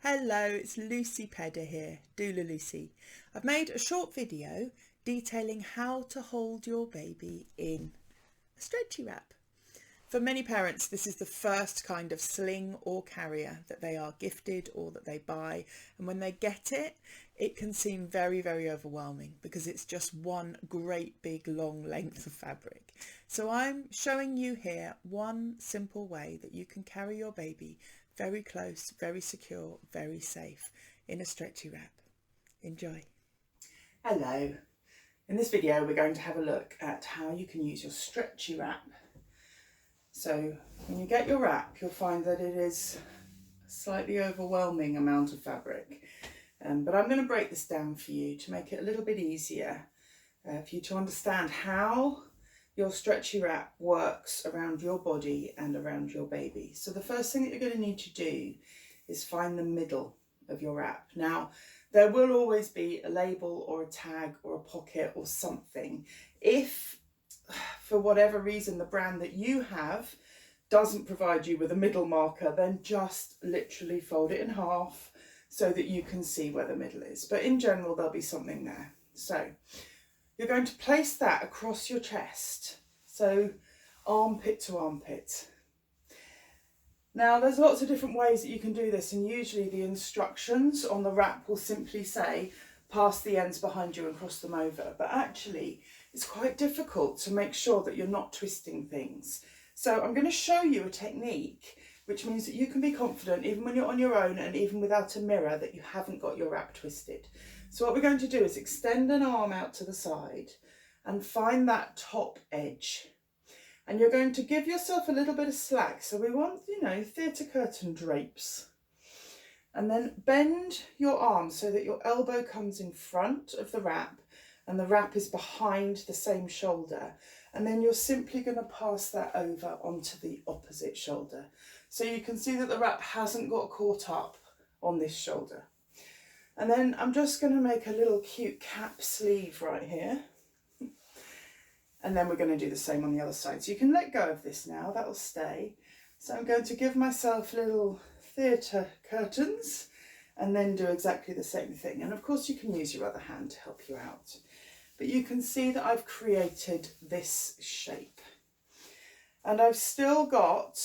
Hello, it's Lucy Pedder here, Doula Lucy. I've made a short video detailing how to hold your baby in a stretchy wrap. For many parents, this is the first kind of sling or carrier that they are gifted or that they buy. And when they get it, it can seem very, very overwhelming because it's just one great big long length of fabric. So I'm showing you here one simple way that you can carry your baby very close, very secure, very safe in a stretchy wrap. Enjoy. Hello. In this video, we're going to have a look at how you can use your stretchy wrap. So when you get your wrap, you'll find that it is a slightly overwhelming amount of fabric. But I'm going to break this down for you to make it a little bit easier for you to understand how your stretchy wrap works around your body and around your baby. So the first thing that you're going to need to do is find the middle of your wrap. Now, there will always be a label or a tag or a pocket or something. If, for whatever reason, the brand that you have doesn't provide you with a middle marker, then just literally fold it in half so that you can see where the middle is. But in general, there'll be something there. So you're going to place that across your chest, so armpit to armpit. Now, there's lots of different ways that you can do this, and usually the instructions on the wrap will simply say, pass the ends behind you and cross them over. But actually, it's quite difficult to make sure that you're not twisting things. So I'm going to show you a technique which means that you can be confident, even when you're on your own and even without a mirror, that you haven't got your wrap twisted. So what we're going to do is extend an arm out to the side and find that top edge. And you're going to give yourself a little bit of slack. So we want, theatre curtain drapes. And then bend your arm so that your elbow comes in front of the wrap and the wrap is behind the same shoulder. And then you're simply going to pass that over onto the opposite shoulder. So you can see that the wrap hasn't got caught up on this shoulder. And then I'm just going to make a little cute cap sleeve right here. And then we're going to do the same on the other side. So you can let go of this now, that'll stay. So I'm going to give myself little theatre curtains and then do exactly the same thing. And of course you can use your other hand to help you out. But you can see that I've created this shape. And I've still got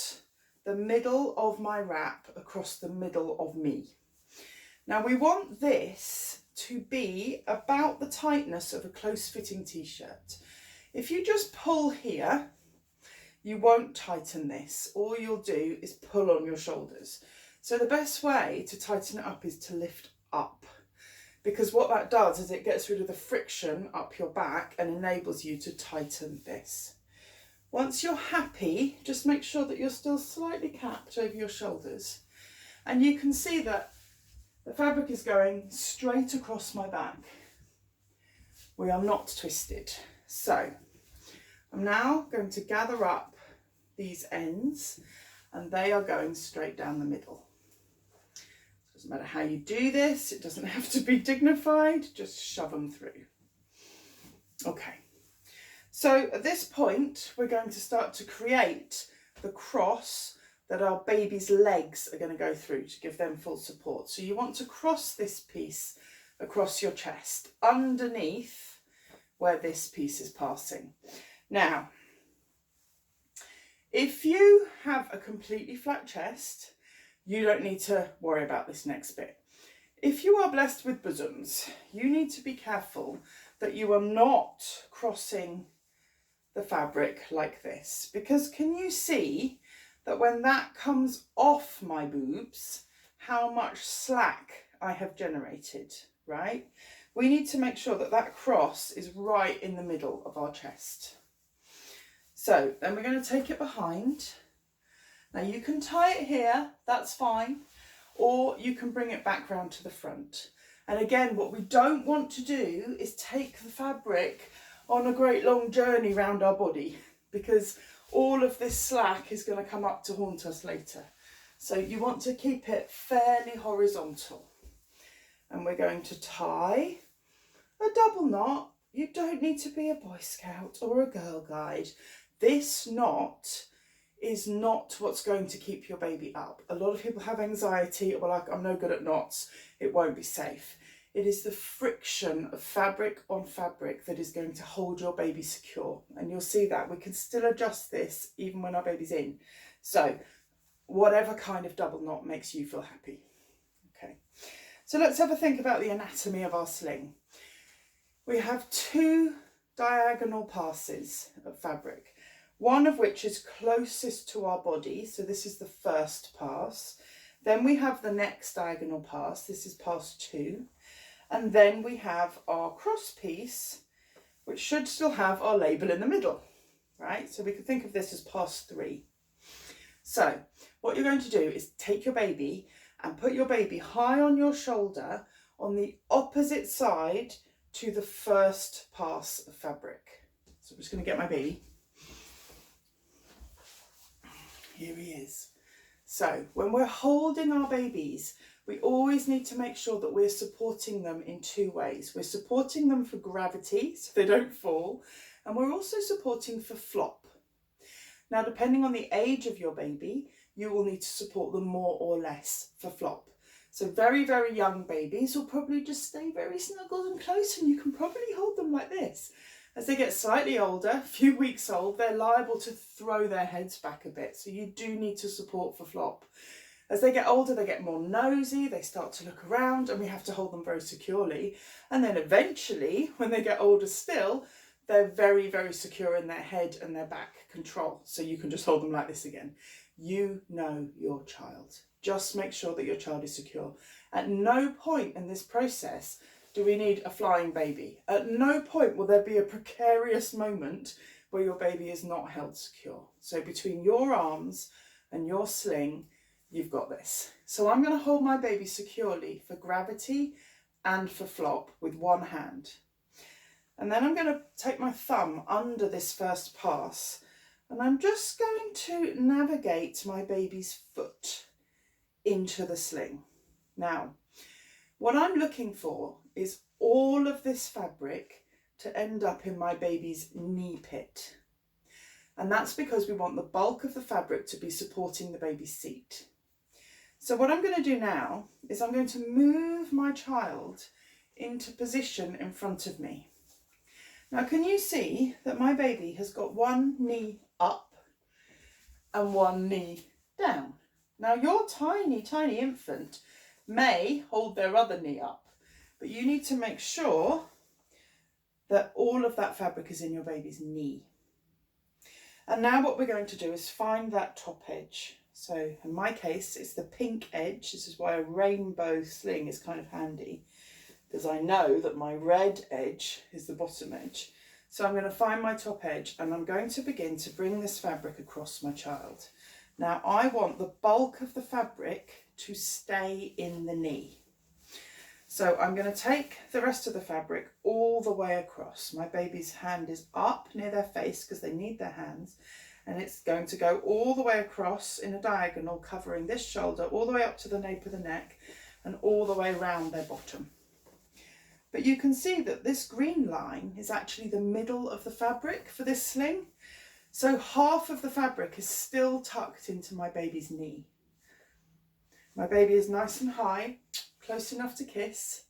the middle of my wrap across the middle of me. Now we want this to be about the tightness of a close-fitting t-shirt. If you just pull here, you won't tighten this. All you'll do is pull on your shoulders. So the best way to tighten it up is to lift up, because what that does is it gets rid of the friction up your back and enables you to tighten this. Once you're happy, just make sure that you're still slightly capped over your shoulders. And you can see that the fabric is going straight across my back. We are not twisted. So I'm now going to gather up these ends and they are going straight down the middle. It doesn't matter how you do this, it doesn't have to be dignified, just shove them through. Okay, so at this point we're going to start to create the cross that our baby's legs are going to go through to give them full support. So you want to cross this piece across your chest underneath where this piece is passing. Now, if you have a completely flat chest, you don't need to worry about this next bit. If you are blessed with bosoms, you need to be careful that you are not crossing the fabric like this, because can you see that when that comes off my boobs, how much slack I have generated, right? We need to make sure that that cross is right in the middle of our chest. So then we're going to take it behind. Now you can tie it here, that's fine, or you can bring it back round to the front. And again, what we don't want to do is take the fabric on a great long journey round our body, because all of this slack is going to come up to haunt us later. So you want to keep it fairly horizontal. And we're going to tie a double knot. You don't need to be a Boy Scout or a Girl Guide. This knot is not what's going to keep your baby up. A lot of people have anxiety, well, like, I'm no good at knots, it won't be safe. It is the friction of fabric on fabric that is going to hold your baby secure. And you'll see that we can still adjust this even when our baby's in. So whatever kind of double knot makes you feel happy. Okay, so let's have a think about the anatomy of our sling. We have 2 diagonal passes of fabric, one of which is closest to our body, so this is the first pass. Then we have the next diagonal pass, this is pass 2. And then we have our cross piece, which should still have our label in the middle, right? So we could think of this as pass 3. So what you're going to do is take your baby and put your baby high on your shoulder on the opposite side to the first pass of fabric. So I'm just going to get my baby. Here he is. So when we're holding our babies, we always need to make sure that we're supporting them in 2 ways. We're supporting them for gravity, so they don't fall, and we're also supporting for flop. Now, depending on the age of your baby, you will need to support them more or less for flop. So very, very young babies will probably just stay very snuggled and close, and you can probably hold them like this. As they get slightly older, a few weeks old, they're liable to throw their heads back a bit, so you do need to support for flop. As they get older, they get more nosy, they start to look around, and we have to hold them very securely. And then eventually, when they get older still, they're very, very secure in their head and their back control. So you can just hold them like this again. You know your child. Just make sure that your child is secure. At no point in this process do we need a flying baby. At no point will there be a precarious moment where your baby is not held secure. So between your arms and your sling, you've got this. So I'm going to hold my baby securely for gravity and for flop with one hand. And then I'm going to take my thumb under this first pass, and I'm just going to navigate my baby's foot into the sling. Now, what I'm looking for is all of this fabric to end up in my baby's knee pit. And that's because we want the bulk of the fabric to be supporting the baby's seat. So what I'm going to do now is I'm going to move my child into position in front of me. Now, can you see that my baby has got one knee up and one knee down? Now, your tiny, tiny infant may hold their other knee up, but you need to make sure that all of that fabric is in your baby's knee. And now what we're going to do is find that top edge. So in my case, it's the pink edge. This is why a rainbow sling is kind of handy, because I know that my red edge is the bottom edge. So I'm going to find my top edge, and I'm going to begin to bring this fabric across my child. Now I want the bulk of the fabric to stay in the knee. So I'm going to take the rest of the fabric all the way across. My baby's hand is up near their face because they need their hands, and it's going to go all the way across in a diagonal, covering this shoulder all the way up to the nape of the neck and all the way around their bottom. But you can see that this green line is actually the middle of the fabric for this sling. So half of the fabric is still tucked into my baby's knee. My baby is nice and high, close enough to kiss,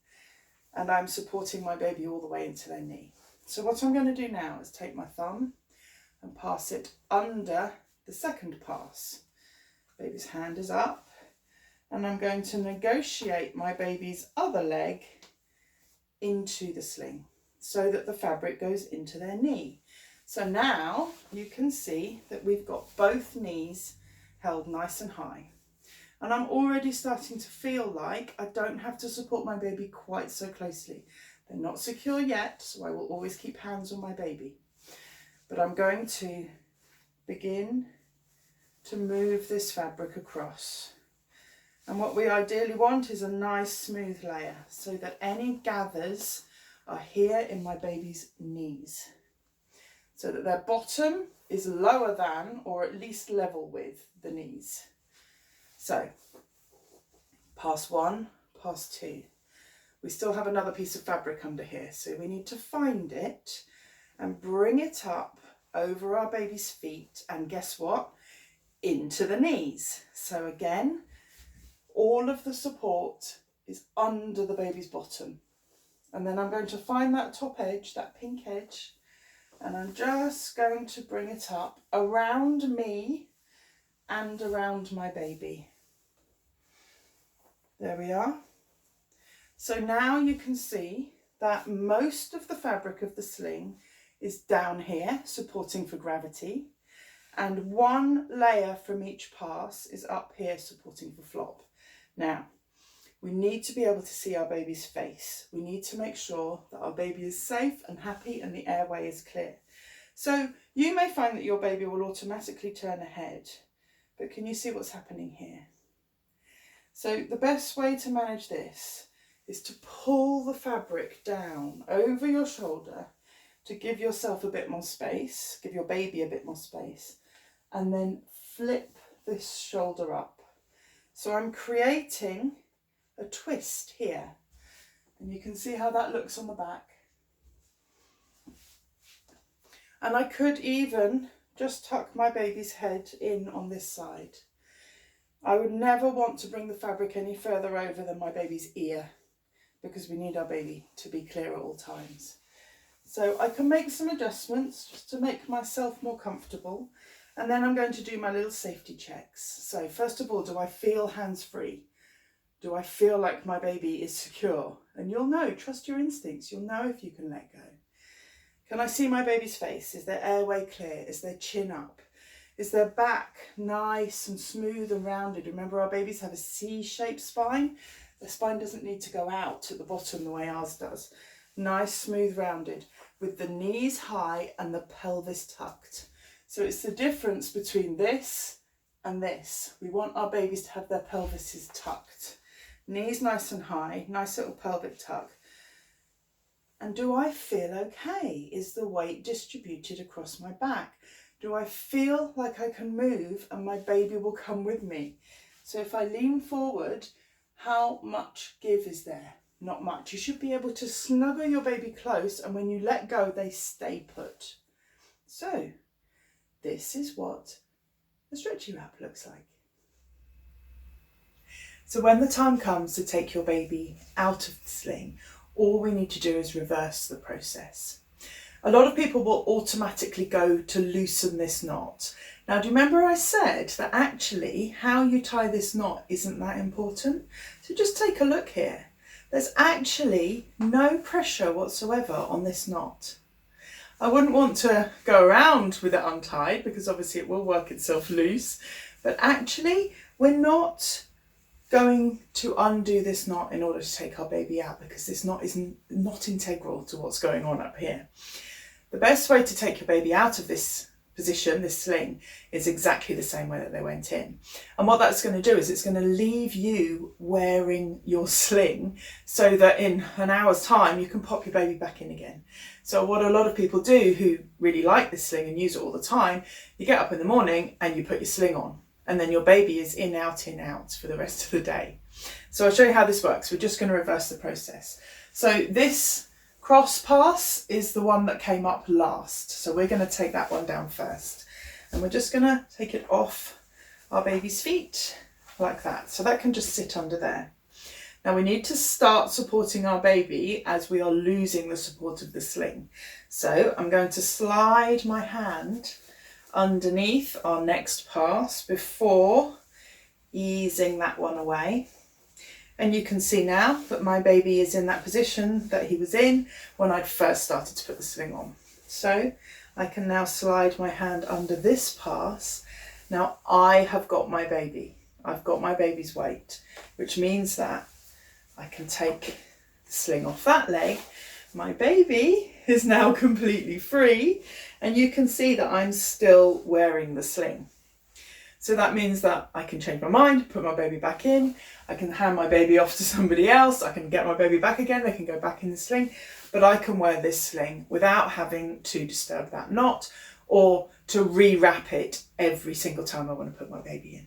and I'm supporting my baby all the way into their knee. So what I'm going to do now is take my thumb and pass it under the second pass. Baby's hand is up, and I'm going to negotiate my baby's other leg into the sling so that the fabric goes into their knee. So now you can see that we've got both knees held nice and high. And I'm already starting to feel like I don't have to support my baby quite so closely. They're not secure yet, so I will always keep hands on my baby. But I'm going to begin to move this fabric across. And what we ideally want is a nice smooth layer so that any gathers are here in my baby's knees, so that their bottom is lower than or at least level with the knees. So, pass one, pass two. We still have another piece of fabric under here, so we need to find it and bring it up over our baby's feet. And guess what? into the knees. So again, all of the support is under the baby's bottom. And then I'm going to find that top edge, that pink edge, and I'm just going to bring it up around me and around my baby. There we are. So now you can see that most of the fabric of the sling is down here, supporting for gravity, and one layer from each pass is up here, supporting for flop. Now, we need to be able to see our baby's face. We need to make sure that our baby is safe and happy and the airway is clear. So you may find that your baby will automatically turn ahead, but can you see what's happening here? So the best way to manage this is to pull the fabric down over your shoulder to give yourself a bit more space, give your baby a bit more space, and then flip this shoulder up. So I'm creating a twist here, and you can see how that looks on the back. And I could even just tuck my baby's head in on this side. I would never want to bring the fabric any further over than my baby's ear, because we need our baby to be clear at all times. So I can make some adjustments just to make myself more comfortable. And then I'm going to do my little safety checks. So first of all, do I feel hands-free? Do I feel like my baby is secure? And you'll know, trust your instincts. You'll know if you can let go. Can I see my baby's face? Is their airway clear? Is their chin up? Is their back nice and smooth and rounded? Remember, our babies have a C-shaped spine. Their spine doesn't need to go out at the bottom the way ours does. Nice, smooth, rounded, with the knees high and the pelvis tucked. So it's the difference between this and this. We want our babies to have their pelvises tucked. Knees nice and high, nice little pelvic tuck. And do I feel okay? Is the weight distributed across my back? Do I feel like I can move and my baby will come with me? So if I lean forward, how much give is there? Not much. You should be able to snuggle your baby close, and when you let go, they stay put. So this is what a stretchy wrap looks like. So when the time comes to take your baby out of the sling, all we need to do is reverse the process. A lot of people will automatically go to loosen this knot. Now, do you remember I said that actually how you tie this knot isn't that important? So just take a look here. There's actually no pressure whatsoever on this knot. I wouldn't want to go around with it untied because obviously it will work itself loose, but actually we're not going to undo this knot in order to take our baby out, because this knot is not integral to what's going on up here. The best way to take your baby out of this position, this sling, is exactly the same way that they went in. And what that's going to do is it's going to leave you wearing your sling so that in an hour's time you can pop your baby back in again. So what a lot of people do who really like this sling and use it all the time, you get up in the morning and you put your sling on, and then your baby is in, out for the rest of the day. So I'll show you how this works. We're just going to reverse the process. So this cross pass is the one that came up last. So we're going to take that one down first. And we're just going to take it off our baby's feet like that. So that can just sit under there. Now we need to start supporting our baby as we are losing the support of the sling. So I'm going to slide my hand underneath our next pass before easing that one away. And you can see now that my baby is in that position that he was in when I'd first started to put the sling on. So I can now slide my hand under this pass. Now I have got my baby. I've got my baby's weight, which means that I can take the sling off that leg. My baby is now completely free, and you can see that I'm still wearing the sling. So that means that I can change my mind, put my baby back in, I can hand my baby off to somebody else, I can get my baby back again, they can go back in the sling, but I can wear this sling without having to disturb that knot or to re-wrap it every single time I want to put my baby in.